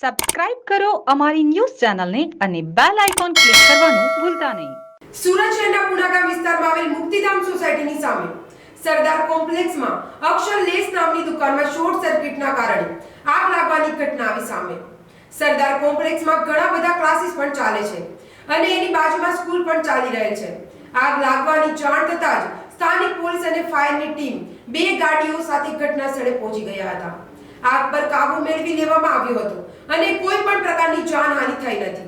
Subscribe કરો અમારી news ચેનલને અને બેલ આઇકોન ક્લિક કરવાનું ભૂલતા નહીં. સુરત શહેરના પુનાગામ વિસ્તારમાં આવેલ મુક્તિધામ સોસાયટીની સામે સરદાર કોમ્પ્લેક્સમાં અક્ષર લેસ નામની દુકાનમાં શોર્ટ સર્કિટના કારણે આગ લાગવાની ઘટના આવી સામે. સરદાર કોમ્પ્લેક્સમાં ઘણા બધા ક્લાસીસ પણ ચાલે છે અને એની બાજુમાં સ્કૂલ પણ ચાલી રહેલ છે. આગ લાગવાની જાણ થતાં જ સ્થાનિક પોલીસ અને ફાયરની ટીમ 2 ગાડીઓ સાથે ઘટના સ્થળે પહોંચી ગયા હતા. આગ પર કાબુ મેળવી લેવામાં આવ્યો હતો અને કોઈ પણ પ્રકારની જાનહાનિ થઈ નથી.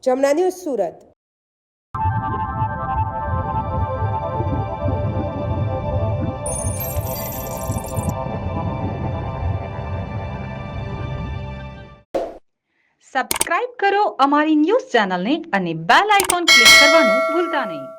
જમના ન્યૂઝ સુરત. સબસ્ક્રાઇબ કરો અમારી ન્યૂઝ ચેનલને અને બેલ આઇકોન ક્લિક કરવાનું ભૂલતા નહીં.